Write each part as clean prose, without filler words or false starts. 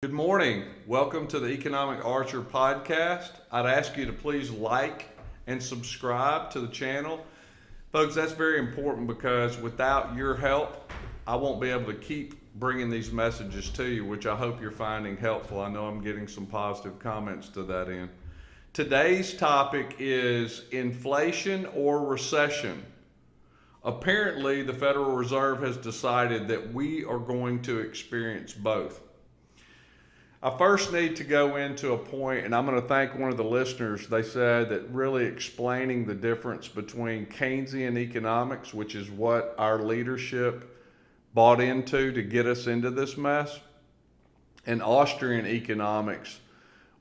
Good morning. Welcome to the Economic Archer podcast. I'd ask you to please like and subscribe to the channel. Folks, that's very important because without your help, I won't be able to keep bringing these messages to you, which I hope you're finding helpful. I know I'm getting some positive comments to that end. Today's topic is inflation or recession. Apparently, the Federal Reserve has decided that we are going to experience both. I first need to go into a point, and I'm going to thank one of the listeners. They said that really explaining the difference between Keynesian economics, which is what our leadership bought into to get us into this mess, and Austrian economics,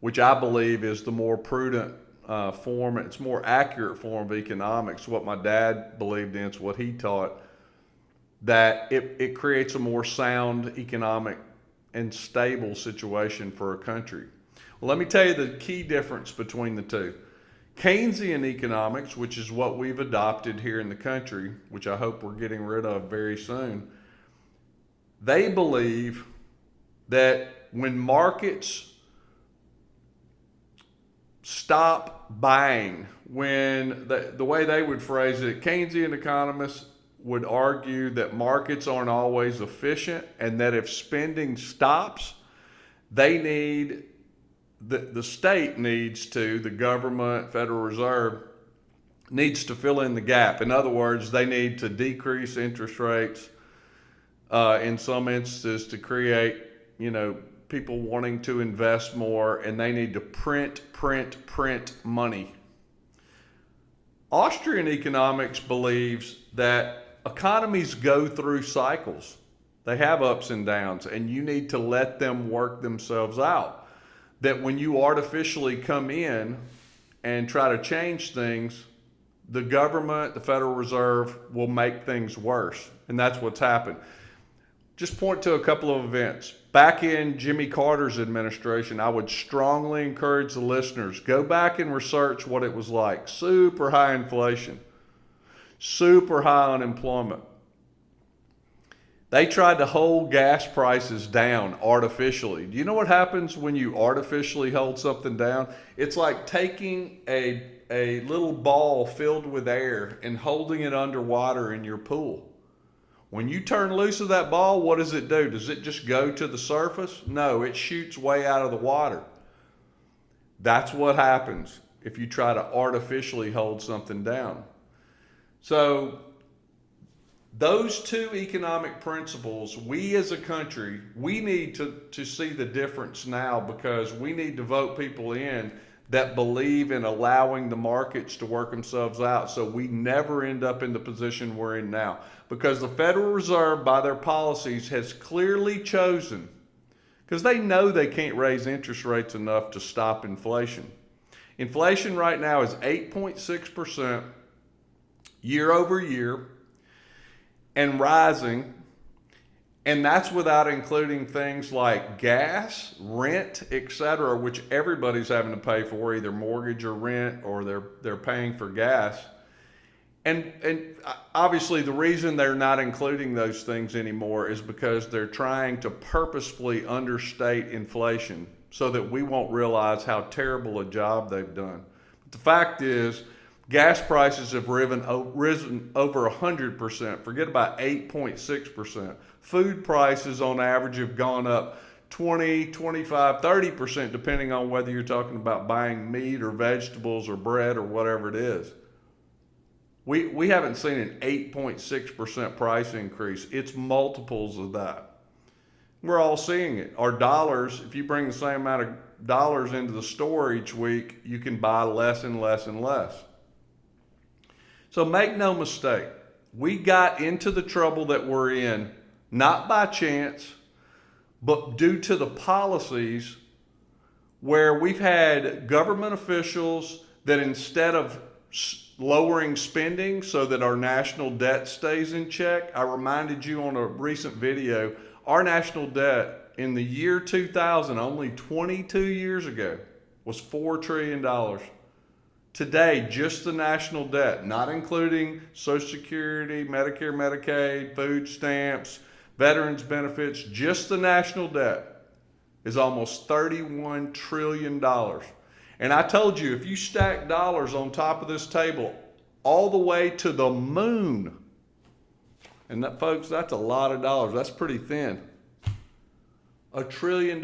which I believe is the more prudent form. It's more accurate form of economics. What my dad believed in, it's what he taught, that it creates a more sound economic and stable situation for a country. Well, let me tell you the key difference between the two. Keynesian economics, which is what we've adopted here in the country, which I hope we're getting rid of very soon, they believe that when markets stop buying, when the way they would phrase it, Keynesian economists would argue that markets aren't always efficient and that if spending stops, they need, the state needs to, the government, Federal Reserve, needs to fill in the gap. In other words, they need to decrease interest rates in some instances to create, people wanting to invest more, and they need to print money. Austrian economics believes that economies go through cycles. They have ups and downs, and you need to let them work themselves out. That when you artificially come in and try to change things, the government, the Federal Reserve, will make things worse. And that's what's happened. Just point to a couple of events. Back in Jimmy Carter's administration, I would strongly encourage the listeners, go back and research what it was like. Super high inflation. Super high unemployment. They tried to hold gas prices down artificially. Do you know what happens when you artificially hold something down? It's like taking a little ball filled with air and holding it underwater in your pool. When you turn loose of that ball, what does it do? Does it just go to the surface? No, it shoots way out of the water. That's what happens if you try to artificially hold something down. So those two economic principles, we as a country, we need to see the difference now, because we need to vote people in that believe in allowing the markets to work themselves out so we never end up in the position we're in now. Because the Federal Reserve, by their policies, has clearly chosen, because they know they can't raise interest rates enough to stop inflation. Inflation right now is 8.6%. year over year and rising, and that's without including things like gas, rent, etc., which everybody's having to pay for, either mortgage or rent, or they're paying for gas. And obviously the reason they're not including those things anymore is because they're trying to purposefully understate inflation so that we won't realize how terrible a job they've done. But the fact is, gas prices have risen over 100%. Forget about 8.6%. Food prices on average have gone up 20, 25, 30%, depending on whether you're talking about buying meat or vegetables or bread or whatever it is. We haven't seen an 8.6% price increase. It's multiples of that. We're all seeing it. Our dollars, if you bring the same amount of dollars into the store each week, you can buy less and less and less. So make no mistake, we got into the trouble that we're in, not by chance, but due to the policies where we've had government officials that, instead of lowering spending so that our national debt stays in check, I reminded you on a recent video, our national debt in the year 2000, only 22 years ago, was $4 trillion. Today, just the national debt, not including Social Security, Medicare, Medicaid, food stamps, veterans benefits, just the national debt, is almost $31 trillion. And I told you, if you stack dollars on top of this table all the way to the moon, and that, folks, that's a lot of dollars. That's pretty thin. $1 trillion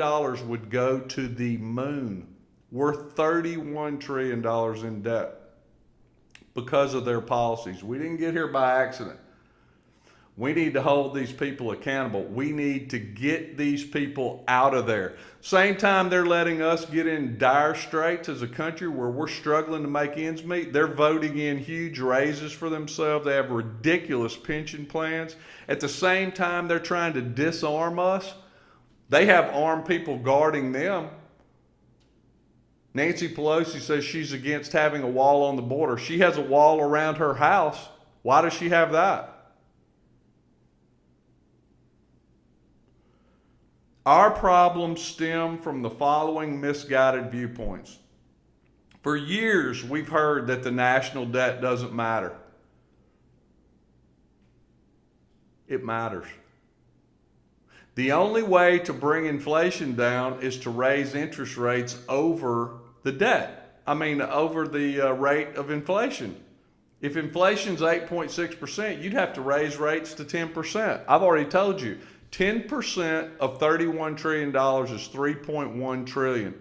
would go to the moon. We're $31 trillion in debt because of their policies. We didn't get here by accident. We need to hold these people accountable. We need to get these people out of there. Same time they're letting us get in dire straits as a country where we're struggling to make ends meet, they're voting in huge raises for themselves. They have ridiculous pension plans. At the same time they're trying to disarm us, they have armed people guarding them. Nancy Pelosi says she's against having a wall on the border. She has a wall around her house. Why does she have that? Our problems stem from the following misguided viewpoints. For years, we've heard that the national debt doesn't matter. It matters. The only way to bring inflation down is to raise interest rates over the debt. Over the rate of inflation. If inflation's 8.6%, you'd have to raise rates to 10%. I've already told you. 10% of $31 trillion is $3.1 trillion.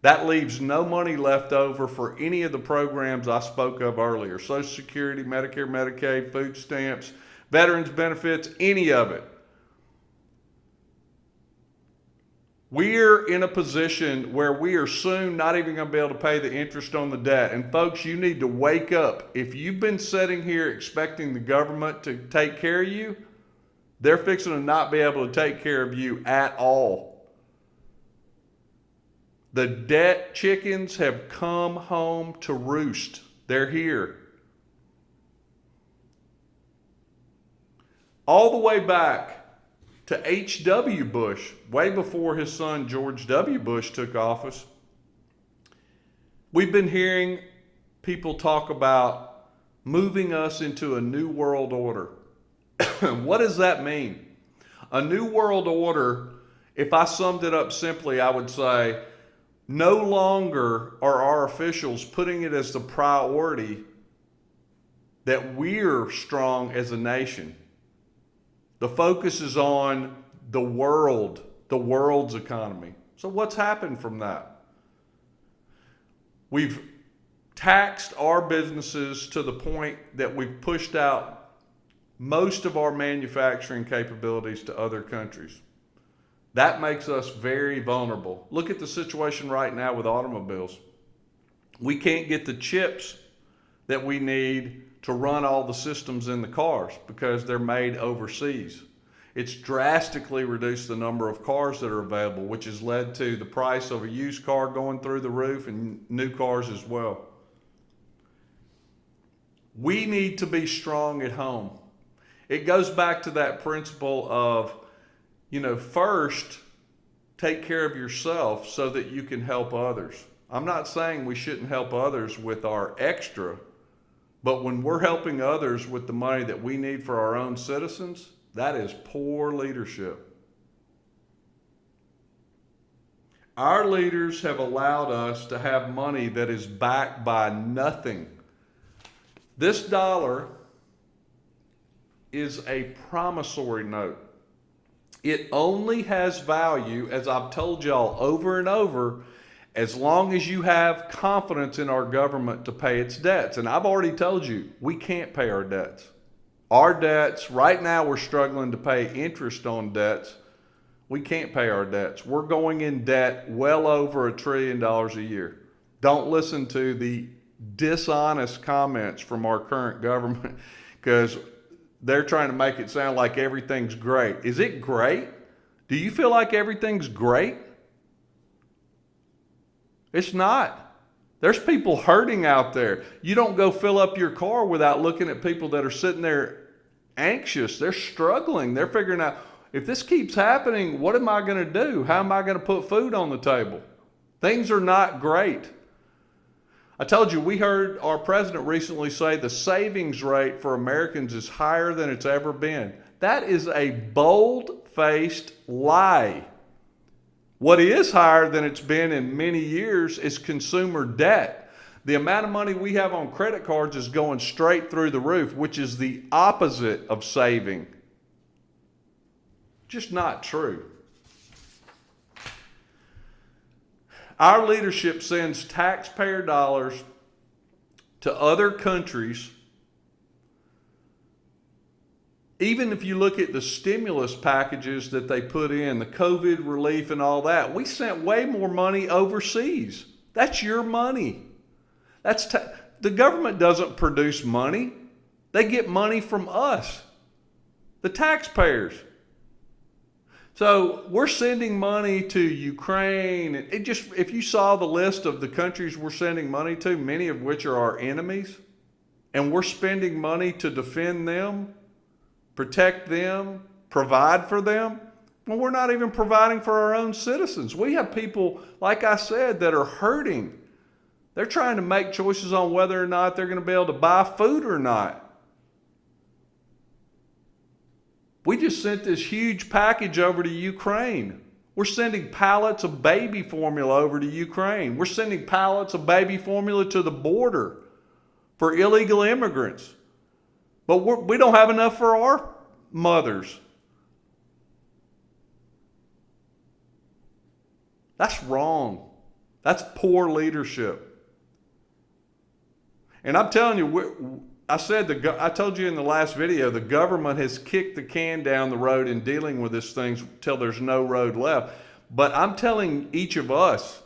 That leaves no money left over for any of the programs I spoke of earlier. Social Security, Medicare, Medicaid, food stamps, veterans benefits, any of it. We're in a position where we are soon not even going to be able to pay the interest on the debt. And folks, you need to wake up. If you've been sitting here expecting the government to take care of you, they're fixing to not be able to take care of you at all. The debt chickens have come home to roost. They're here. All the way back to H.W. Bush, way before his son George W. Bush took office, we've been hearing people talk about moving us into a new world order. What does that mean? A new world order, if I summed it up simply, I would say no longer are our officials putting it as the priority that we're strong as a nation. The focus is on the world's economy. So what's happened from that? We've taxed our businesses to the point that we've pushed out most of our manufacturing capabilities to other countries. That makes us very vulnerable. Look at the situation right now with automobiles. We can't get the chips that we need to run all the systems in the cars because they're made overseas. It's drastically reduced the number of cars that are available, which has led to the price of a used car going through the roof and new cars as well. We need to be strong at home. It goes back to that principle of, first take care of yourself so that you can help others. I'm not saying we shouldn't help others with our extra, but when we're helping others with the money that we need for our own citizens, that is poor leadership. Our leaders have allowed us to have money that is backed by nothing. This dollar is a promissory note. It only has value, as I've told y'all over and over, as long as you have confidence in our government to pay its debts. And I've already told you, we can't pay our debts. Our debts, right now we're struggling to pay interest on debts. We can't pay our debts. We're going in debt well over $1 trillion a year. Don't listen to the dishonest comments from our current government because they're trying to make it sound like everything's great. Is it great? Do you feel like everything's great? It's not. There's people hurting out there. You don't go fill up your car without looking at people that are sitting there anxious. They're struggling. They're figuring out, if this keeps happening, what am I going to do? How am I going to put food on the table? Things are not great. I told you, we heard our president recently say the savings rate for Americans is higher than it's ever been. That is a bold-faced lie. What is higher than it's been in many years is consumer debt. The amount of money we have on credit cards is going straight through the roof, which is the opposite of saving. Just not true. Our leadership sends taxpayer dollars to other countries. Even if you look at the stimulus packages that they put in, the COVID relief and all that, we sent way more money overseas. That's your money. The government doesn't produce money. They get money from us, the taxpayers. So we're sending money to Ukraine. If you saw the list of the countries we're sending money to, many of which are our enemies, and we're spending money to defend them, protect them, provide for them, well, we're not even providing for our own citizens. We have people, like I said, that are hurting. They're trying to make choices on whether or not they're going to be able to buy food or not. We just sent this huge package over to Ukraine. We're sending pallets of baby formula over to Ukraine. We're sending pallets of baby formula to the border for illegal immigrants. But we don't have enough for our mothers. That's wrong. That's poor leadership. And I'm telling you, I told you in the last video, the government has kicked the can down the road in dealing with this thing till there's no road left. But I'm telling each of us,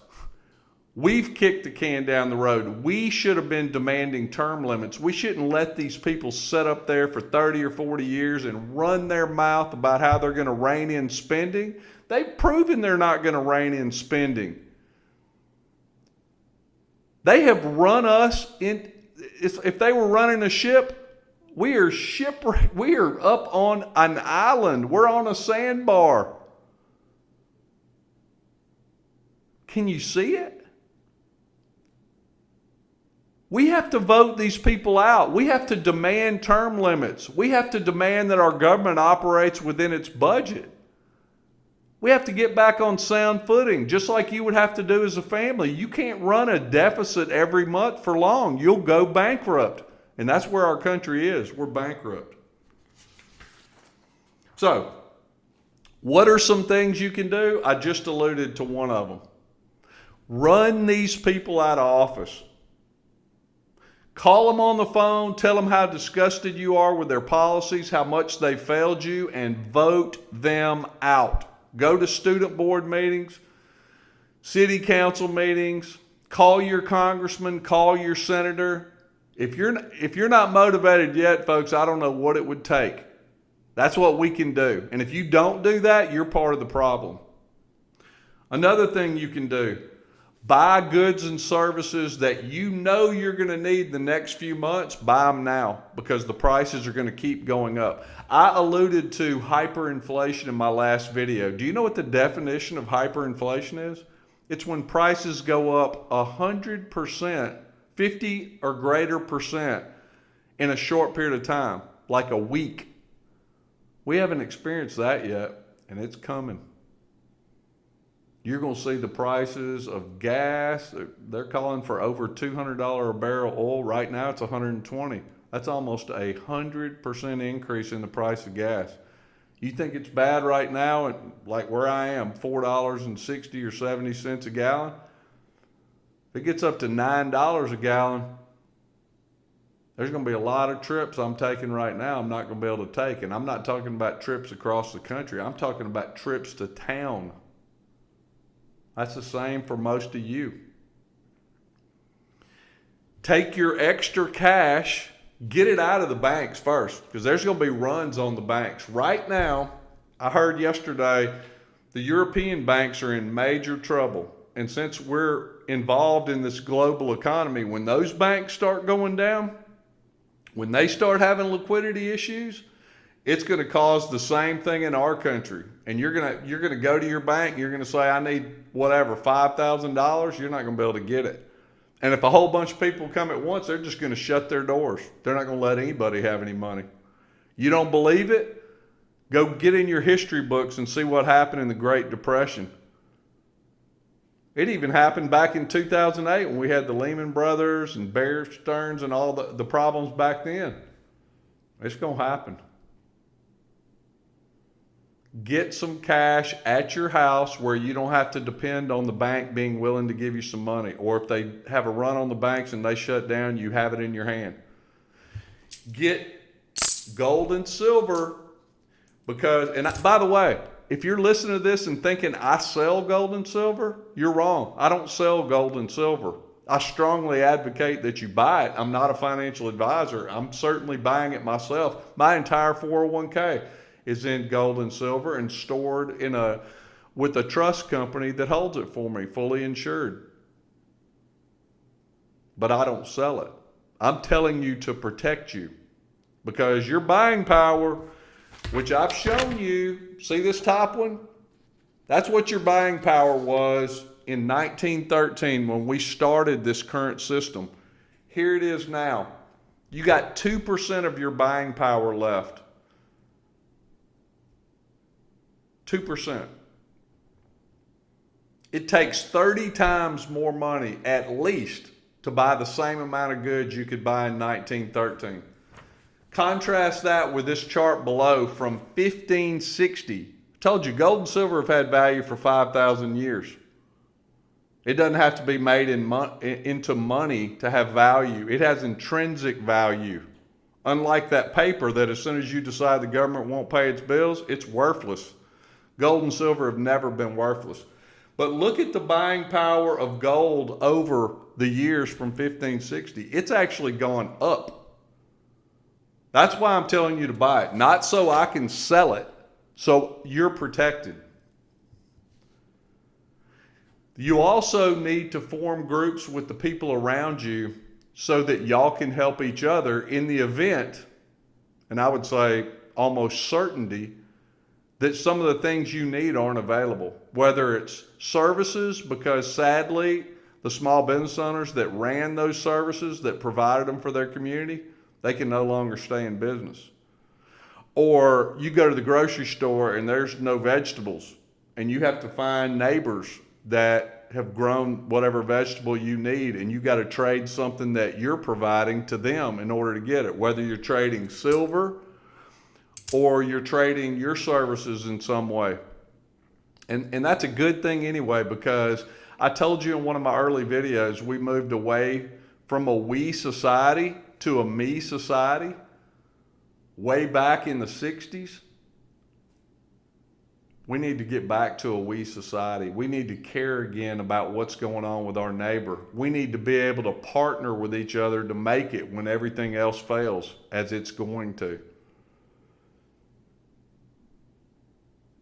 we've kicked the can down the road. We should have been demanding term limits. We shouldn't let these people sit up there for 30 or 40 years and run their mouth about how they're going to rein in spending. They've proven they're not going to rein in spending. They have run us in. If they were running a ship, we are shipwrecked. We are up on an island. We're on a sandbar. Can you see it? We have to vote these people out. We have to demand term limits. We have to demand that our government operates within its budget. We have to get back on sound footing, just like you would have to do as a family. You can't run a deficit every month for long. You'll go bankrupt. And that's where our country is. We're bankrupt. So, what are some things you can do? I just alluded to one of them. Run these people out of office. Call them on the phone, tell them how disgusted you are with their policies, how much they failed you, and vote them out. Go to student board meetings, city council meetings, call your congressman, call your senator. If you're not motivated yet, folks, I don't know what it would take. That's what we can do. And if you don't do that, you're part of the problem. Another thing you can do, buy goods and services that you know you're going to need the next few months. Buy them now because the prices are going to keep going up. I alluded to hyperinflation in my last video. Do you know what the definition of hyperinflation is? It's when prices go up 100%, 50 or greater percent in a short period of time, like a week. We haven't experienced that yet, and it's coming. You're going to see the prices of gas. They're calling for over $200 a barrel oil. Right now it's $120. That's almost 100% increase in the price of gas. You think it's bad right now, like where I am, $4.60 or 70 cents a gallon? If it gets up to $9 a gallon, there's going to be a lot of trips I'm taking right now I'm not going to be able to take. And I'm not talking about trips across the country. I'm talking about trips to town. That's the same for most of you. Take your extra cash, get it out of the banks first, because there's going to be runs on the banks. Right now, I heard yesterday, the European banks are in major trouble. And since we're involved in this global economy, when those banks start going down, when they start having liquidity issues, it's going to cause the same thing in our country. And you're going to go to your bank, you're going to say, I need whatever, $5,000. You're not going to be able to get it. And if a whole bunch of people come at once, they're just going to shut their doors. They're not going to let anybody have any money. You don't believe it? Go get in your history books and see what happened in the Great Depression. It even happened back in 2008 when we had the Lehman Brothers and Bear Stearns and all the problems back then. It's going to happen. Get some cash at your house where you don't have to depend on the bank being willing to give you some money. Or if they have a run on the banks and they shut down, you have it in your hand. Get gold and silver because, and by the way, if you're listening to this and thinking I sell gold and silver, you're wrong. I don't sell gold and silver. I strongly advocate that you buy it. I'm not a financial advisor. I'm certainly buying it myself. My entire 401k is in gold and silver and stored with a trust company that holds it for me, fully insured. But I don't sell it. I'm telling you to protect you because your buying power, which I've shown you, see this top one? That's what your buying power was in 1913 when we started this current system. Here it is now. You got 2% of your buying power left. 2%. It takes 30 times more money at least to buy the same amount of goods you could buy in 1913. Contrast that with this chart below from 1560. I told you gold and silver have had value for 5,000 years. It doesn't have to be made into money to have value. It has intrinsic value. Unlike that paper that as soon as you decide the government won't pay its bills, it's worthless. Gold and silver have never been worthless. But look at the buying power of gold over the years from 1560. It's actually gone up. That's why I'm telling you to buy it. Not so I can sell it, so you're protected. You also need to form groups with the people around you so that y'all can help each other in the event, and I would say almost certainty, that some of the things you need aren't available. Whether it's services, because sadly, the small business owners that ran those services, that provided them for their community, they can no longer stay in business. Or you go to the grocery store and there's no vegetables, and you have to find neighbors that have grown whatever vegetable you need, and you got to trade something that you're providing to them in order to get it, whether you're trading silver or you're trading your services in some way. And that's a good thing anyway, because I told you in one of my early videos, we moved away from a we society to a me society way back in the 60s. We need to get back to a we society. We need to care again about what's going on with our neighbor. We need to be able to partner with each other to make it when everything else fails, as it's going to.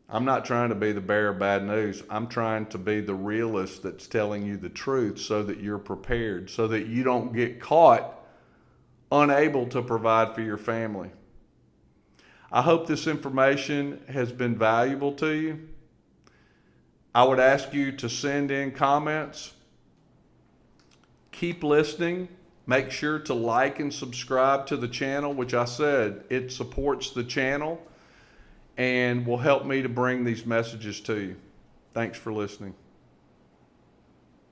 I'm not trying to be the bearer of bad news. I'm trying to be the realist that's telling you the truth so that you're prepared, so that you don't get caught unable to provide for your family. I hope this information has been valuable to you. I would ask you to send in comments. Keep listening. Make sure to like and subscribe to the channel, which I said, it supports the channel and will help me to bring these messages to you. Thanks for listening.